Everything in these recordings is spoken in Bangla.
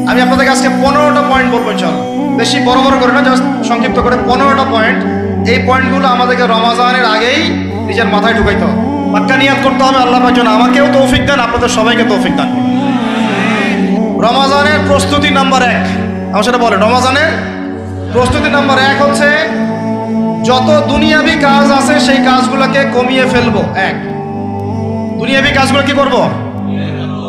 আমি আপনাদের আজকে 15টা পয়েন্ট বলবো ইনশাআল্লাহ, বেশি বড় বড় করে না, জাস্ট সংক্ষিপ্ত করে 15টা পয়েন্ট। এই পয়েন্টগুলো আমাদেরকে রমাজানের আগেই নিজের মাথায় ঢুকাইতে হবে, পাক্কা নিয়াত করতে হবে আল্লাহ পাক যেন আমাকেও তৌফিক দেন, আপনাদের সবাইকে তৌফিক দান। রমাজানের প্রস্তুতি নাম্বার 1, আমার সেটা বলেন। রমাজানের প্রস্তুতি নাম্বার 1 হচ্ছে যত দুনিয়াবি কাজ আছে সেই কাজগুলোকে কমিয়ে ফেলবো। দুনিয়াবি কাজগুলো কি করব,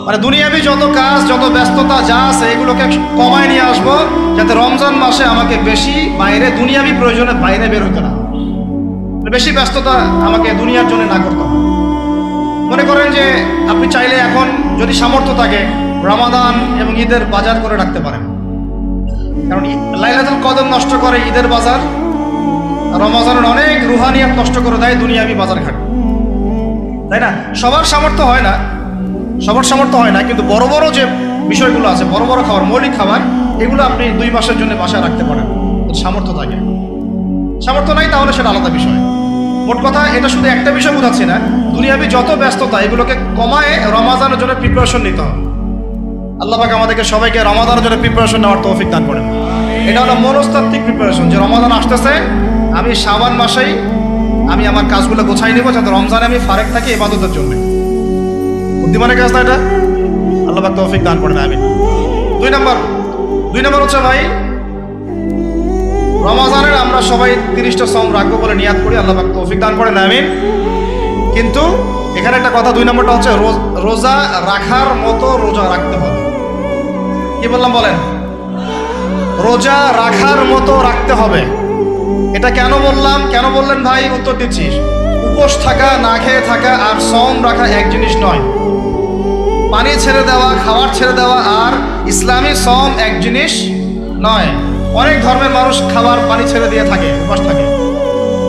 মানে দুনিয়াবি যত কাজ যত ব্যস্ততা যা আছে এগুলোকে কমায় নিয়ে আসবো, যাতে রমজান মাসে আমাকে বেশি বাইরে দুনিয়াবি প্রয়োজনে বাইরে বের হইতে না, বেশি ব্যস্ততা আমাকে দুনিয়ার জন্য না করতে হবে। মনে করেন যে আপনি চাইলে এখন যদি সামর্থ্য থাকে রমাদান এবং ঈদের বাজার করে রাখতে পারেন, কারণ লাইলাতুল কদর নষ্ট করে ঈদের বাজার, রমজানের অনেক রুহানিয়াত নষ্ট করে দেয় দুনিয়াবি বাজার ঘাট, তাই না? সবার সামর্থ্য হয় না, কিন্তু বড় বড় যে বিষয়গুলো আছে, বড় বড় খাবার, মৌলিক খাবার, এগুলো আপনি 2 মাসের জন্য বাসায় রাখতে পারেন, সামর্থ্য থাকে। সামর্থ্য নাই তাহলে সেটা আলাদা বিষয়। মোট কথা এটা শুধু একটা বিষয় বোঝাচ্ছি না, দুনিয়াবি যত ব্যস্ততা এগুলোকে কমায় রমাজানের জন্য প্রিপারেশন নিতে হবে। আল্লাহ পাক আমাদেরকে সবাইকে রমাদানের জন্য প্রিপারেশন নেওয়ার তৌফিক দান করেন। এটা হলো মনস্তাত্ত্বিক প্রিপারেশন, যে রমাদান আসতেছে, আমি শাবান মাসেই আমি আমার কাজগুলো গোছাই নেব, যাতে রমজানে আমি ফারেক থাকি ইবাদতের জন্য। বুদ্ধিমানের কাজ না এটা, আল্লাহ পাক তৌফিক দান করেন, আমিন। 2 নম্বর হচ্ছে ভাই, রমাজানের আমরা সবাই 30টা সম রাখবো বলে নিয়াত করি, আল্লাহ পাক তৌফিক দান করেন, আমিন। কিন্তু এখানে একটা কথা, 2 নম্বরটা হচ্ছে রোজা রাখার মতো রোজা রাখতে হবে। কি বললাম বলেন? রোজা রাখার মতো রাখতে হবে। এটা কেন বললাম, কেন বললেন ভাই? উত্তর দিচ্ছিস। উপোস থাকা, না খেয়ে থাকা আর সম রাখা এক জিনিস নয়। পানি ছেড়ে দেওয়া, খাবার ছেড়ে দেওয়া আর ইসলামী সম এক জিনিস নয়। অনেক ধর্মের মানুষ খাবার পানি ছেড়ে দিয়ে থাকে, উপোস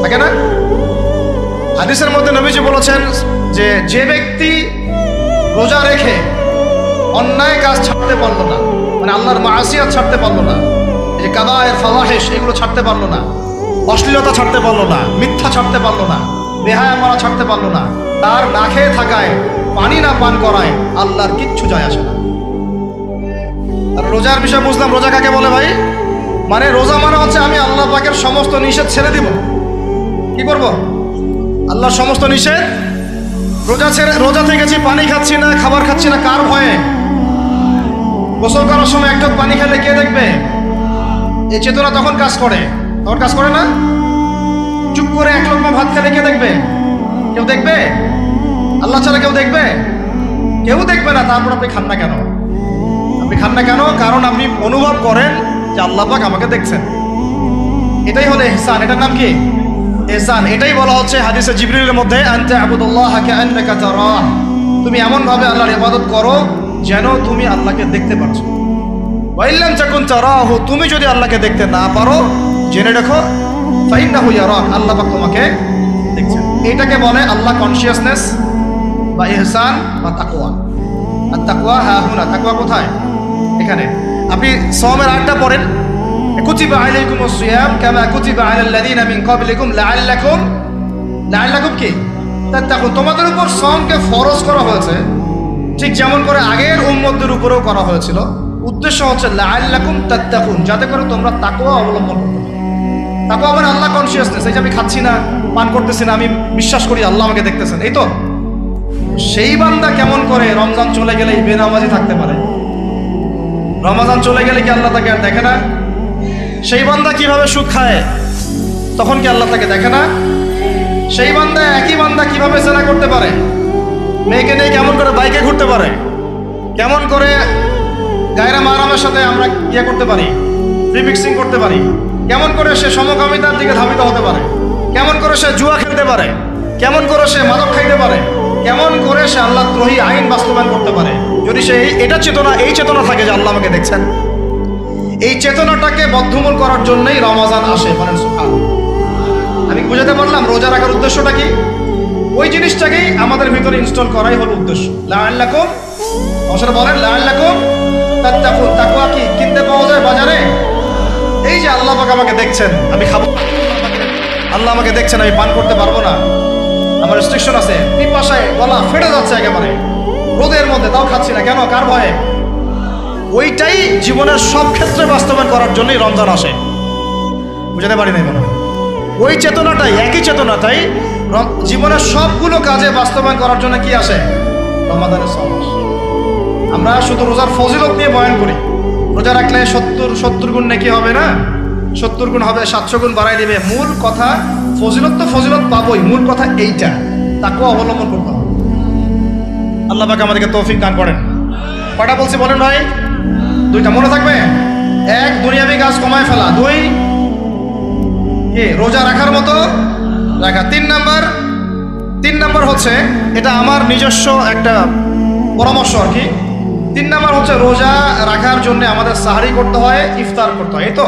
থাকে না? হাদিসের মধ্যে নবীজি বলেছেন যে ব্যক্তি রোজা রেখে অন্যায় কাজ ছাড়তে পারলো না, মানে আল্লাহর মাসিয়াত ছাড়তে পারলো না, এই যে কাবায়ের ফাওয়াহিশ এগুলো ছাড়তে পারলো না, অশ্লীলতা ছাড়তে পারলো না, মিথ্যা ছাড়তে পারলো না, বেহায়াপনা ছাড়তে পারলো না, তার না খেয়ে থাকায়, পানি না পান করায় আল্লাহর কিচ্ছু যায় আসে না। আর রোজার বিষয় বুঝলাম, রোজা কাকে বলে ভাই? মানে রোজা মানে হচ্ছে আমি আল্লাহ পাকের সমস্ত নিষেধ ছেড়ে দিব। কি করব? আল্লাহর সমস্ত নিষেধ, রোজা থেকেছি, পানি খাচ্ছি না, খাবার খাচ্ছি না, কার ভয়ে? গোসল করার সময় একটা পানি খেলে কে দেখবে? এই চেতনা তখন কাজ করে না? চুপ করে 1 লোকমা ভাত খেলে কে দেখবে? কেউ দেখবে? আল্লাহ ছাড়া কেউ দেখবে? কেউ দেখবে না। তারপর আপনি খান না কেন? কারণ আপনি অনুভব করেন যে আল্লাহ পাক আমাকে দেখছেন। এটাই হলো ইহসান। এটার নাম কি? ইহসান। এটাই বলা হচ্ছে হাদিসে জিবরিলের মধ্যে, আনতা আবুদুল্লাহ কাআন্নাকা তারাহ, তুমি এমন ভাবে আল্লাহর ইবাদত করো যেন তুমি আল্লাহকে দেখতে পারছো। ওয়া ইল্লাম তাকুন তারাহু, তুমি যদি আল্লাহকে দেখতে না পারো জেনে রাখো ফাইন্নাহু ইয়ারাক, আল্লাহ পাক তোমাকে দেখছেন। এটাকে বলে আল্লাহ কনসিয়াসনেস বা ইহসান বা তাকওয়া। আর তাকওয়া হাহুনা, তাকওয়া কোথায়? এখানে। আপনি সওমের 8টা পড়েন, কুতিবা আলাইকুমুস সিয়াম কামা কুতিবা আলাল লাযিনা মিন ক্বাবলিকুম লাআল্লাকুম কি তাত্তাকুন, তোমাদের উপর সওমকে ফরজ করা হয়েছে ঠিক যেমন করে আগের উম্মতদের উপরেও করা হয়েছিল। উদ্দেশ্য হচ্ছে লাআল্লাকুম তাত্তাকুন, যাতে করে তোমরা তাকওয়া অবলম্বন করো। তাকওয়া মানে আল্লাহ কনসিয়াসনেস, এই যে আমি খাচ্ছি না, পান করতেছি না, আমি বিশ্বাস করি আল্লাহ আমাকে দেখতেছেন, এই তো। সেই বান্দা কেমন করে রমজান চলে গেলেই বেনামাজি থাকতে পারে? রমজান চলে গেলে কি আল্লাহ তাকে আর দেখে না? সেই বান্দা কিভাবে সুদ খায়, তখন কি আল্লাহ তাকে দেখে না? সেই বান্দা, একই বান্দা কিভাবে জেনা করতে পারে? মেয়েকে নিয়ে কেমন করে বাইকে ঘুরতে পারে? কেমন করে গায়রা মাহরামের সাথে আমরা করতে পারি, প্রিমিক্সিং করতে পারি? কেমন করে সে সমকামিতার দিকে ধাবিত হতে পারে? কেমন করে সে জুয়া খেলতে পারে? কেমন করে সে মাদক খাইতে পারে? কেমন করে সে আল্লাহদ্রোহী আইন বাস্তবায়ন করতে পারে? যদি সে এই চেতনা থাকে যে আল্লাহ আমাকে দেখছেন, এই চেতনাটাকে বদ্ধমূল করার জন্যই রমাজান আসে। বলেন সুবহানাল্লাহ। আমি বুঝাতে পারলাম রোজা রাখার উদ্দেশ্যটা কি? ওই জিনিসটাকেই আমাদের ভিতরে ইনস্টল করাই হলো উদ্দেশ্য। লাআল্লাকুম, অবশ্যই বলেন লাআল্লাকুম তাত্তাকুন। তাকওয়া কি কিনতে পাওয়া যায় বাজারে? এই যে আল্লাহ পাক আমাকে দেখছেন, আমি খাবো, আল্লাহ আমাকে দেখছেন, আমি পান করতে পারবো না, আমার রেস্ট্রিকশন আছে, পিপাসায় গলা ফেটে যাচ্ছে একেবারে রোদের মধ্যে, তাও খাচ্ছি না কেন? কার ভয়ে? ওইটাই জীবনের সব ক্ষেত্রে বাস্তবায়ন করার জন্যই রমজান আসে। বুঝতে পারি নাই মনে হয়? ওই চেতনাটাই, একই চেতনাটাই জীবনের সবগুলো কাজে বাস্তবায়ন করার জন্য কি আসে? রমাদানের সব আসে। আমরা শুধু রোজার ফজিলত নিয়ে বয়ান করি, রোজা রাখলে 70 গুণ নাকি হবে না, 70 গুণ হবে, 700 গুণ বাড়াই দিবে। মূল কথা ফজিলত তো ফজিলত পাবোই, মূল কথা এইটা, তাকেও অবলম্বন করতে হবে। আল্লাহ পাক আমাদেরকে তৌফিক দান করেন। কয়টা বলছি বলেন ভাই? 2টা মনে থাকবে। 1, দুনিয়াবি কাজ কমায় ফেলা। 2, রোজা রাখার মতো রাখা। 3 নাম্বার হচ্ছে, এটা আমার নিজস্ব একটা পরামর্শ আর কি। 3 নাম্বার হচ্ছে রোজা রাখার জন্য আমাদের সাহারি করতে হয়, ইফতার করতে হয়, এই তো